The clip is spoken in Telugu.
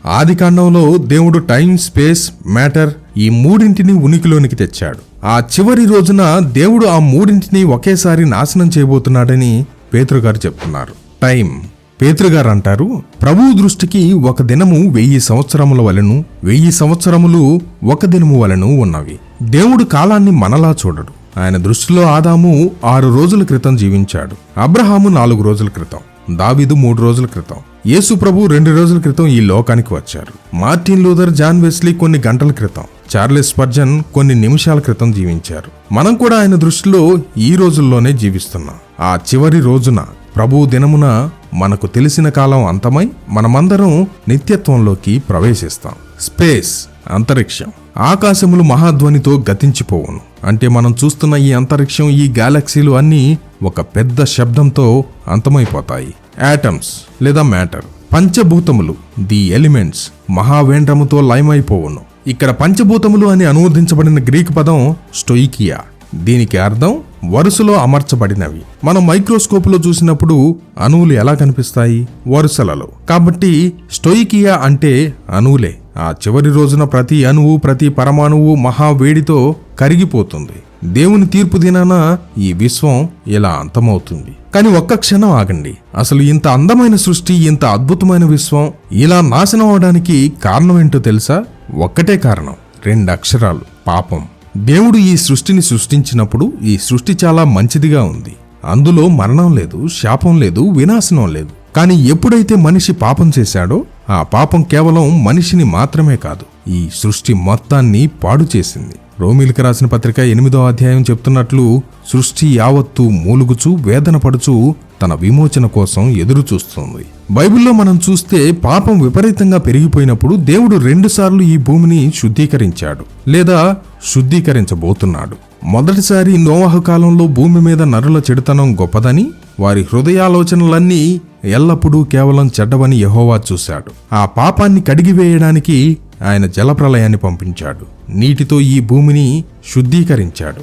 ఆదికాండంలో దేవుడు టైం, స్పేస్, మ్యాటర్ ఈ మూడింటిని ఉనికిలోనికి తెచ్చాడు. ఆ చివరి రోజున దేవుడు ఆ మూడింటిని ఒకేసారి నాశనం చేయబోతున్నాడని పేతురుగారు చెప్తున్నారు. టైం. పేతురుగారు అంటారు, ప్రభువు దృష్టికి ఒక దినము 1000 సంవత్సరముల వలెను, 1000 సంవత్సరములు ఒక దినము వలెను ఉన్నవి. దేవుడు కాలాన్ని మనలా చూడడు. ఆయన దృష్టిలో ఆదాము 6 రోజుల క్రితం జీవించాడు, అబ్రహాము 4 రోజుల క్రితం, దావీదు 3 రోజుల క్రితం, యేసు ప్రభు 2 రోజుల క్రితం ఈ లోకానికి వచ్చారు. మార్టిన్ లూథర్, జాన్ వెస్లీ కొన్ని గంటల క్రితం, చార్లెస్ స్పర్జన్ కొన్ని నిమిషాల క్రితం జీవించారు. మనం కూడా ఆయన దృష్టిలో ఈ రోజుల్లోనే జీవిస్తున్నాం. ఆ చివరి రోజున, ప్రభువు దినమున మనకు తెలిసిన కాలం అంతమై మనమందరం నిత్యత్వంలోకి ప్రవేశిస్తాం. స్పేస్, అంతరిక్షం. ఆకాశములు మహాధ్వనితో గతించిపోవును. అంటే మనం చూస్తున్న ఈ అంతరిక్షం, ఈ గ్యాలక్సీలు అన్నీ ఒక పెద్ద శబ్దంతో అంతమైపోతాయి. యాటమ్స్ లేదా మ్యాటర్. పంచభూతములు, ది ఎలిమెంట్స్, మహావేంద్రముతో లయమైపోవును. ఇక్కడ పంచభూతములు అని అనువదించబడిన గ్రీకు పదం స్టోయికియా. దీనికి అర్థం వరుసలో అమర్చబడినవి. మనం మైక్రోస్కోపులో చూసినప్పుడు అణువులు ఎలా కనిపిస్తాయి? వరుసలలో. కాబట్టి స్టోయికియా అంటే అణువులే. ఆ చివరి రోజున ప్రతి అణువు, ప్రతి పరమాణువు మహావేడితో కరిగిపోతుంది. దేవుని తీర్పు దినాన ఈ విశ్వం ఇలా అంతమవుతుంది. కానీ ఒక్క క్షణం ఆగండి. అసలు ఇంత అందమైన సృష్టి, ఇంత అద్భుతమైన విశ్వం ఇలా నాశనం అవడానికి కారణం ఏంటో తెలుసా? ఒక్కటే కారణం, 2 అక్షరాలు: పాపం. దేవుడు ఈ సృష్టిని సృష్టించినప్పుడు ఈ సృష్టి చాలా మంచిదిగా ఉంది. అందులో మరణం లేదు, శాపం లేదు, వినాశనం లేదు. కానీ ఎప్పుడైతే మనిషి పాపం చేశాడో, ఆ పాపం కేవలం మనిషిని మాత్రమే కాదు, ఈ సృష్టి మొత్తాన్ని పాడు చేసింది. రోమీలకు రాసిన పత్రిక 8వ అధ్యాయం చెప్తున్నట్లు, సృష్టి యావత్తు మూలుగుచూ వేదన పడుచూ తన విమోచన కోసం ఎదురు చూస్తుంది. బైబిల్లో మనం చూస్తే పాపం విపరీతంగా పెరిగిపోయినప్పుడు దేవుడు 2 సార్లు ఈ భూమిని శుద్ధీకరించాడు లేదా శుద్ధీకరించబోతున్నాడు. మొదటిసారి నోవహు కాలంలో భూమి మీద నరుల చెడుతనం గొప్పదని, వారి హృదయాలోచనలన్నీ ఎల్లప్పుడూ కేవలం చెడ్డవని యెహోవా చూశాడు. ఆ పాపాన్ని కడిగివేయడానికి ఆయన జలప్రళయాన్ని పంపించాడు. నీటితో ఈ భూమిని శుద్ధీకరించాడు.